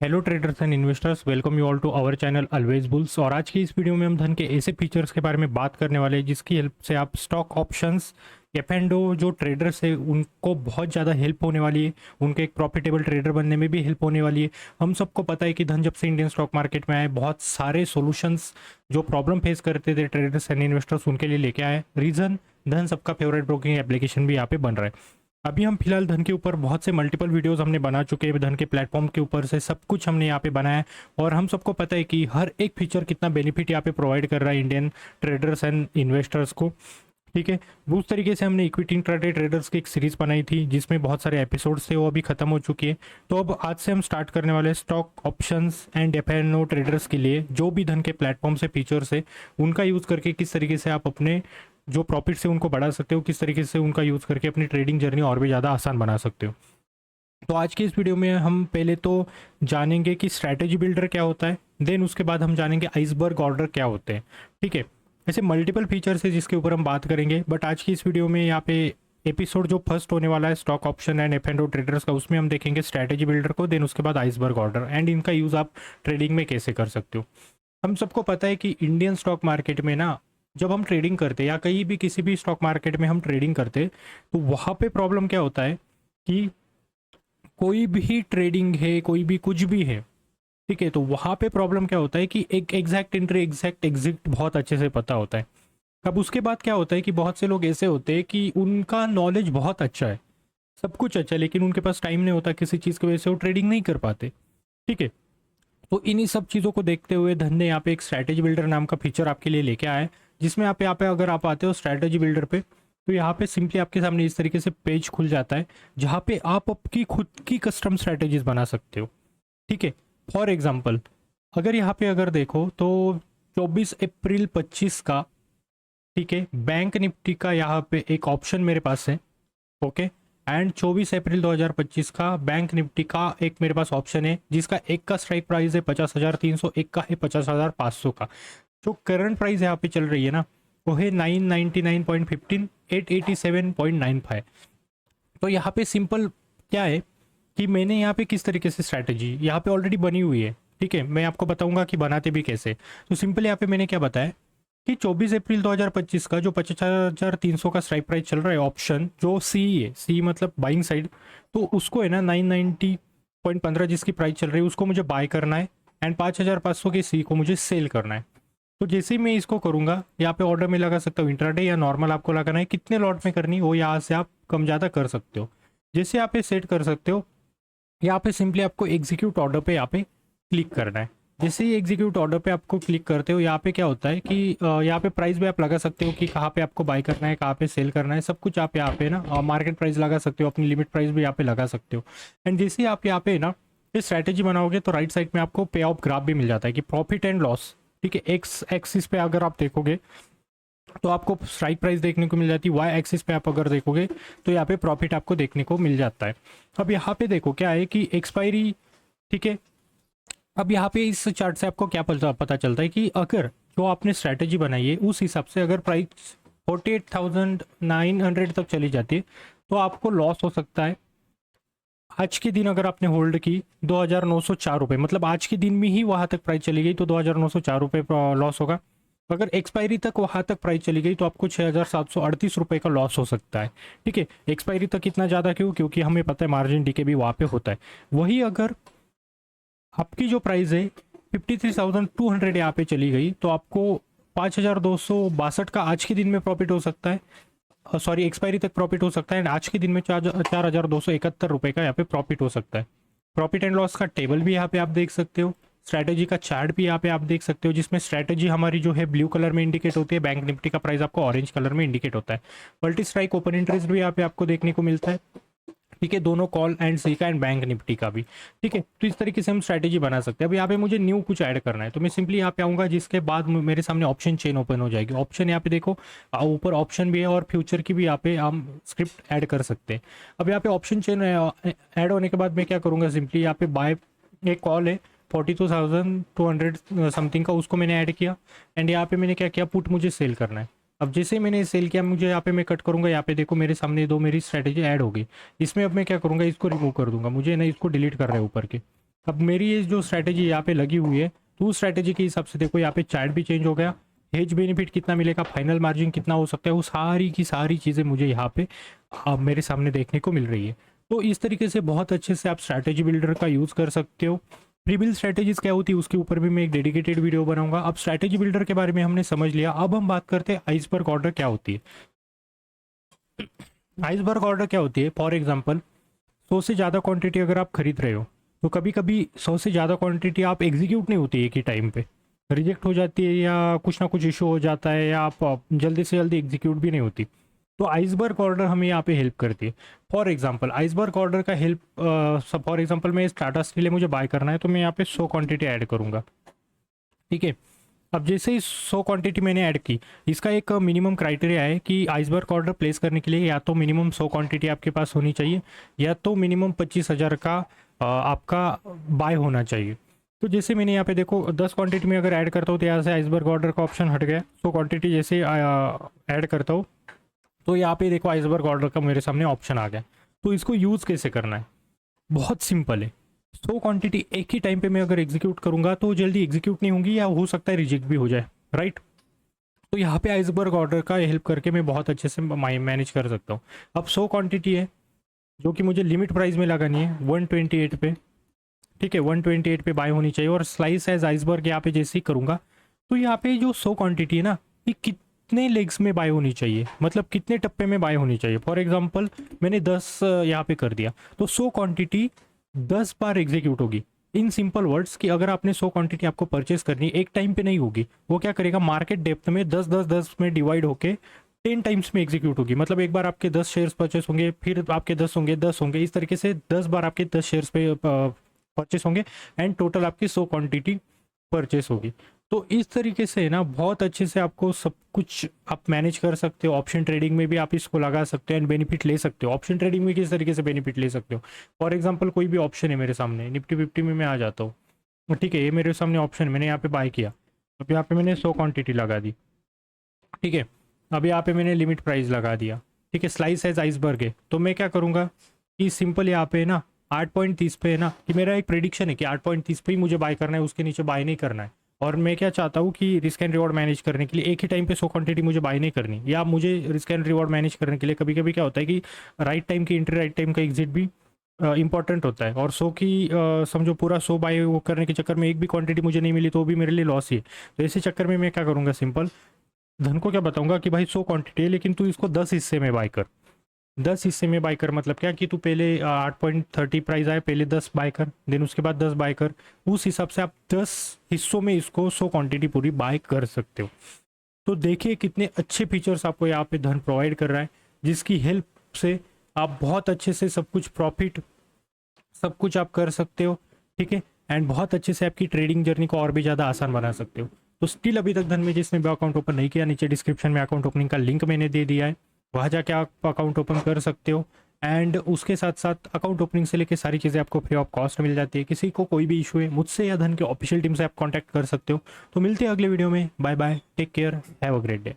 Hello traders and investors, welcome you all to our channel always bulls. और आज की इस वीडियो में हम धन के ऐसे फीचर्स के बारे में बात करने वाले हैं जिसकी हेल्प से आप स्टॉक ऑप्शंस एफ&ओ जो ट्रेडर्स है उनको बहुत ज़्यादा हेल्प होने वाली है, उनके एक प्रॉफिटेबल ट्रेडर बनने में भी हेल्प होने वाली है। हम सबको पता है कि धन जब से इंडियन स्टॉक मार्केट में आए, बहुत सारे सॉल्यूशंस जो प्रॉब्लम फेस करते थे ट्रेडर्स एंड इन्वेस्टर्स उनके लिए लेके आए। रीज़न धन सबका फेवरेट ब्रोकिंग एप्लीकेशन भी यहाँ पे बन रहा है। अभी हम फिलहाल धन के ऊपर बहुत से मल्टीपल वीडियोस हमने बना चुके हैं, धन के प्लेटफॉर्म के ऊपर से सब कुछ हमने यहाँ पे बनाया है। और हम सबको पता है कि हर एक फीचर कितना बेनिफिट यहाँ पे प्रोवाइड कर रहा है इंडियन ट्रेडर्स एंड इन्वेस्टर्स को। ठीक है, उस तरीके से हमने इक्विटी इंट्राडे ट्रेडर्स की एक सीरीज बनाई थी जिसमें बहुत सारे एपिसोड्स थे, वो अभी खत्म हो चुकी है। तो अब आज से हम स्टार्ट करने वाले stock options and F&O traders के लिए जो भी धन के प्लेटफॉर्म से फीचर्स है उनका यूज़ करके किस तरीके से आप अपने जो प्रॉफिट से उनको बढ़ा सकते हो, किस तरीके से उनका यूज़ करके अपनी ट्रेडिंग जर्नी और भी ज़्यादा आसान बना सकते हो। तो आज की इस वीडियो में हम पहले तो जानेंगे कि स्ट्रैटेजी बिल्डर क्या होता है, देन उसके बाद हम जानेंगे आइसबर्ग ऑर्डर क्या होते हैं। ठीक है, ऐसे मल्टीपल फीचर्स है जिसके ऊपर हम बात करेंगे, बट आज की इस वीडियो में यहाँ पे एपिसोड जो फर्स्ट होने वाला है stock option and F&O traders का, उसमें हम देखेंगे स्ट्रैटेजी बिल्डर को, देन उसके बाद आइसबर्ग ऑर्डर एंड इनका यूज़ आप ट्रेडिंग में कैसे कर सकते हो। हम सबको पता है कि इंडियन स्टॉक मार्केट में ना, जब हम ट्रेडिंग करते हैं या कहीं भी किसी भी स्टॉक मार्केट में हम ट्रेडिंग करते हैं तो वहाँ पे प्रॉब्लम क्या होता है कि कोई भी ट्रेडिंग है, कोई भी कुछ भी है, ठीक है, तो वहाँ पे प्रॉब्लम क्या होता है कि एक एग्जैक्ट एंट्री एग्जैक्ट एग्जिट बहुत अच्छे से पता होता है। अब उसके बाद क्या होता है कि बहुत से लोग ऐसे होते हैं कि उनका नॉलेज बहुत अच्छा है, सब कुछ अच्छा है, लेकिन उनके पास टाइम नहीं होता किसी चीज़ की वजह से वो ट्रेडिंग नहीं कर पाते। ठीक है, तो इन्हीं सब चीज़ों को देखते हुए धन ने यहाँ पे एक स्ट्रैटेजी बिल्डर नाम का फीचर आपके लिए लेके आया है, जिसमें आप यहाँ पे अगर आप आते हो स्ट्रैटेजी बिल्डर पे, तो यहाँ पे सिंपली आपके सामने इस तरीके से पेज खुल जाता है जहाँ पे आप आपकी खुद की कस्टम स्ट्रैटेजीज बना सकते हो। ठीक है, फॉर एग्जाम्पल अगर यहाँ पे अगर देखो तो 24 अप्रैल 25 का, ठीक है, बैंक निफ्टी का यहाँ पे एक ऑप्शन मेरे पास है। ओके, एंड 24 अप्रैल 2025 का बैंक निफ्टी का एक मेरे पास ऑप्शन है जिसका एक का स्ट्राइक प्राइस है 50,300, एक का है 50,500 का। जो करंट प्राइस यहाँ पे चल रही है ना, वो है 999.15, 887.95। तो यहाँ पे सिंपल क्या है कि मैंने यहाँ पे किस तरीके से स्ट्रैटेजी यहाँ पे ऑलरेडी बनी हुई है। ठीक है, मैं आपको बताऊंगा कि बनाते भी कैसे। तो सिंपल यहाँ पे मैंने क्या बताया कि 24 अप्रैल 2025 का जो 50,300 का स्ट्राइक प्राइस चल रहा है ऑप्शन, जो सी है, सी मतलब बाइंग साइड, तो उसको है ना 990.15 जिसकी प्राइस चल रही है उसको मुझे बाय करना है, एंड 5,500 के सी को मुझे सेल करना है। तो जैसे ही मैं इसको करूँगा, यहाँ पे ऑर्डर में लगा सकता हूँ इंट्राडे या नॉर्मल आपको लगाना है, कितने लॉट में करनी वो यहाँ से आप कम ज़्यादा कर सकते हो। जैसे यहाँ पे सेट कर सकते हो, यहाँ पे सिंपली आपको एग्जीक्यूट ऑर्डर पे यहाँ पे क्लिक करना है। जैसे ही एग्जीक्यूट ऑर्डर पे आपको क्लिक करते हो, यहाँ पे क्या होता है कि यहाँ पे प्राइस भी आप लगा सकते हो कि कहाँ पे आपको बाय करना है, कहाँ पे सेल करना है, सब कुछ आप यहाँ पे ना मार्केट प्राइस लगा सकते हो, अपनी लिमिट प्राइस भी यहाँ पे लगा सकते हो। एंड जैसे ही आप यहाँ पे ना ये स्ट्रैटेजी बनाओगे तो राइट साइड में आपको पे ऑफ ग्राफ भी मिल जाता है कि प्रॉफिट एंड लॉस। ठीक है, एक्स एक्सिस पे अगर आप देखोगे तो आपको स्ट्राइक प्राइस देखने को मिल जाती है, वाई एक्सिस पे आप अगर देखोगे तो यहाँ पे प्रॉफिट आपको देखने को मिल जाता है। अब यहाँ पे देखो क्या है कि एक्सपायरी, ठीक है, अब यहाँ पे इस चार्ट से आपको क्या पता चलता है कि अगर जो आपने स्ट्रैटेजी बनाई है उस हिसाब से अगर प्राइस 48,900 तक चली जाती है तो आपको लॉस हो सकता है। आज के दिन अगर आपने होल्ड की 2,904 रुपये, मतलब आज के दिन में ही वहाँ तक प्राइस चली गई तो 2,904 रुपये लॉस होगा। अगर एक्सपायरी तक वहाँ तक प्राइस चली गई तो आपको 6,738 रुपये का लॉस हो सकता है। ठीक है, एक्सपायरी तक इतना ज़्यादा क्यों? क्योंकि हमें पता है मार्जिन डीके भी वहाँ पे होता है। वही अगर आपकी जो प्राइस है 53,200 यहाँ पे चली गई तो आपको 5,262 का आज के दिन में प्रॉफिट हो सकता है, सॉरी एक्सपायरी तक प्रॉफिट हो सकता है, एंड आज के दिन में 4,271 रुपये का यहाँ पे प्रॉफिट हो सकता है। प्रॉफिट एंड लॉस का टेबल भी यहाँ पे आप देख सकते हो, स्ट्रैटेजी का चार्ट भी यहाँ पे आप देख सकते हो, जिसमें स्ट्रैटेजी हमारी जो है ब्लू कलर में इंडिकेट होती है, बैंक निफ्टी का प्राइस आपको ऑरेंज कलर में इंडिकेट होता है। मल्टी स्ट्राइक ओपन इंटरेस्ट भी यहाँ पे आपको देखने को मिलता है। ठीक है, दोनों कॉल एंड सी का एंड बैंक निफ्टी का भी। ठीक है, तो इस तरीके से हम स्ट्रैटेजी बना सकते हैं। अब यहाँ पे मुझे न्यू कुछ ऐड करना है तो मैं सिंपली यहाँ पे आऊँगा, जिसके बाद मेरे सामने ऑप्शन चेन ओपन हो जाएगी। ऑप्शन यहाँ पे देखो, ऊपर ऑप्शन भी है और फ्यूचर की भी यहाँ पे हम स्क्रिप्ट ऐड कर सकते हैं। अब यहाँ पे ऑप्शन चेन ऐड होने के बाद मैं क्या करूँगा, सिंपली यहाँ पे बाय एक कॉल है 42,200 समथिंग का, उसको मैंने ऐड किया, एंड यहाँ पे मैंने क्या किया, पुट मुझे सेल करना है। अब जैसे ही मैंने सेल किया, मुझे यहाँ पे मैं कट करूँगा, यहाँ पे देखो मेरे सामने दो मेरी स्ट्रैटेजी ऐड हो गई। इसमें अब मैं क्या करूँगा, इसको रिमूव कर दूंगा, मुझे ना इसको डिलीट करना है ऊपर के। अब मेरी ये जो स्ट्रैटेजी यहाँ पे लगी हुई है, तो उस स्ट्रैटेजी के हिसाब से देखो यहाँ पे चार्ट भी चेंज हो गया, हेज बेनिफिट कितना मिलेगा, फाइनल मार्जिन कितना हो सकता है, वो सारी की सारी चीज़ें मुझे यहाँ पे मेरे सामने देखने को मिल रही है। तो इस तरीके से बहुत अच्छे से आप स्ट्रैटेजी बिल्डर का यूज़ कर सकते हो। प्री बिल्ड स्ट्रैटेजीज क्या होती है उसके ऊपर भी मैं एक डेडिकेटेड वीडियो बनाऊंगा। अब स्ट्रैटेजी बिल्डर के बारे में हमने समझ लिया, अब हम बात करते हैं आइसबर्ग ऑर्डर क्या होती है। आइसबर्ग ऑर्डर क्या होती है, फॉर एग्जाम्पल 100 से ज़्यादा क्वांटिटी अगर आप खरीद रहे हो, तो कभी कभी 100 से ज़्यादा क्वांटिटी आप एग्जीक्यूट नहीं होती एक ही टाइम पे, रिजेक्ट हो जाती है या कुछ ना कुछ इशू हो जाता है, या आप जल्दी से जल्दी एग्जीक्यूट भी नहीं होती। तो आइसबर्ग ऑर्डर हमें यहाँ पे हेल्प करती है। फॉर एग्जांपल आइसबर्ग ऑर्डर का हेल्प, फॉर एग्जांपल मैं इस टाटा स्टील मुझे बाय करना है, तो मैं यहाँ पे 100 क्वांटिटी ऐड करूँगा, ठीक है। अब जैसे ही 100 क्वांटिटी मैंने ऐड की, इसका एक मिनिमम क्राइटेरिया है कि आइसबर्ग ऑर्डर प्लेस करने के लिए या तो मिनिमम 100 क्वांटिटी आपके पास होनी चाहिए, या तो मिनिमम 25,000 का आपका बाय होना चाहिए। तो जैसे मैंने यहाँ पे देखो 10 क्वांटिटी में अगर ऐड करता हूँ, तो यहाँ से आइसबर्ग ऑर्डर का ऑप्शन हट गया। 100 क्वांटिटी जैसे ऐड करता हूँ, तो यहाँ पे देखो आइसबर्ग ऑर्डर का मेरे सामने ऑप्शन आ गया। तो इसको यूज़ कैसे करना है, बहुत सिंपल है। 100 क्वांटिटी एक ही टाइम पे मैं अगर एग्जीक्यूट करूँगा तो जल्दी एग्जीक्यूट नहीं होंगी, या हो सकता है रिजेक्ट भी हो जाए, राइट। तो यहाँ पे आइसबर्ग ऑर्डर का हेल्प करके मैं बहुत अच्छे से मैनेज कर सकता हूँ। अब 100 क्वांटिटी है जो कि मुझे लिमिट प्राइस में लगानी है 128 पे, ठीक है, 128 पे बाय होनी चाहिए। और स्लाइस एज आइसबर्ग यहाँ पे जैसे ही करूँगा, तो यहाँ पे जो 100 क्वांटिटी है ना, ये कितने लेग्स में बाय होनी चाहिए, मतलब कितने टप्पे में बाय होनी चाहिए। फॉर एग्जांपल मैंने 10 यहाँ पे कर दिया, तो 100 क्वांटिटी 10 बार एग्जीक्यूट होगी। इन सिंपल वर्ड्स कि अगर आपने 100 क्वांटिटी आपको परचेस करनी एक टाइम पे नहीं होगी, वो क्या करेगा, मार्केट डेप्थ में 10 में डिवाइड होके 10 टाइम्स में एग्जीक्यूट होगी। मतलब एक बार आपके 10 शेयर्स परचेस होंगे, फिर आपके 10 होंगे, 10 होंगे, इस तरीके से 10 बार आपके 10 शेयर्स पे परचेस होंगे, एंड टोटल आपकी 100 क्वांटिटी परचेस होगी। तो इस तरीके से ना बहुत अच्छे से आपको सब कुछ आप मैनेज कर सकते हो। ऑप्शन ट्रेडिंग में भी आप इसको लगा सकते हो एंड बेनिफिट ले सकते हो। ऑप्शन ट्रेडिंग में किस तरीके से बेनिफिट ले सकते हो, फॉर एग्जांपल कोई भी ऑप्शन है मेरे सामने, निफ्टी 50 में मैं आ जाता हूँ, ठीक है, ये मेरे सामने ऑप्शन, मैंने यहाँ पे बाय किया, अब यहाँ पे मैंने 100 क्वांटिटी लगा दी, ठीक है। अब यहाँ पे मैंने लिमिट प्राइस लगा दिया, ठीक है, स्लाइस एज आइसबर्ग है। तो मैं क्या करूँगा कि सिंपल यहाँ पे ना 8.30 पे है ना, कि मेरा एक प्रेडिक्शन है कि 8.30 पे ही मुझे बाय करना है, उसके नीचे बाय नहीं करना है। और मैं क्या चाहता हूँ कि रिस्क एंड रिवॉर्ड मैनेज करने के लिए एक ही टाइम पे 100 क्वांटिटी मुझे बाय नहीं करनी, या मुझे रिस्क एंड रिवॉर्ड मैनेज करने के लिए कभी कभी क्या होता है कि राइट टाइम की एंट्री, राइट टाइम का एग्जिट भी इंपॉर्टेंट होता है। और 100 की समझो पूरा 100 बाय वो करने के चक्कर में एक भी क्वांटिटी मुझे नहीं मिली, तो भी मेरे लिए लॉस ही है। तो ऐसे चक्कर में मैं क्या करूँगा, सिंपल धन को क्या बताऊँगा कि भाई 100 क्वांटिटी है, लेकिन तू इसको 10 हिस्से में बाय कर। 10 हिस्से में बाय कर मतलब क्या कि तू पहले 8.30 प्राइस आए, पहले 10 बाय कर, देन उसके बाद 10 बाय कर। उस हिसाब से आप 10 हिस्सों में इसको 100 क्वांटिटी पूरी बाय कर सकते हो। तो देखिए कितने अच्छे फीचर्स आपको यहाँ पे धन प्रोवाइड कर रहा है, जिसकी हेल्प से आप बहुत अच्छे से सब कुछ प्रॉफिट सब कुछ आप कर सकते हो, ठीक है। एंड बहुत अच्छे से आपकी ट्रेडिंग जर्नी को और भी ज़्यादा आसान बना सकते हो। तो स्टिल अभी तक धन में जिसने भी अकाउंट ओपन नहीं किया, नीचे डिस्क्रिप्शन में अकाउंट ओपनिंग का लिंक मैंने दे दिया है, वहाँ जाके आप अकाउंट ओपन कर सकते हो। एंड उसके साथ साथ अकाउंट ओपनिंग से लेके सारी चीज़ें आपको फ्री ऑफ कॉस्ट मिल जाती है। किसी को कोई भी इशू है, मुझसे या धन के ऑफिशियल टीम से आप कांटेक्ट कर सकते हो। तो मिलते हैं अगले वीडियो में, bye bye, take care, have a great day.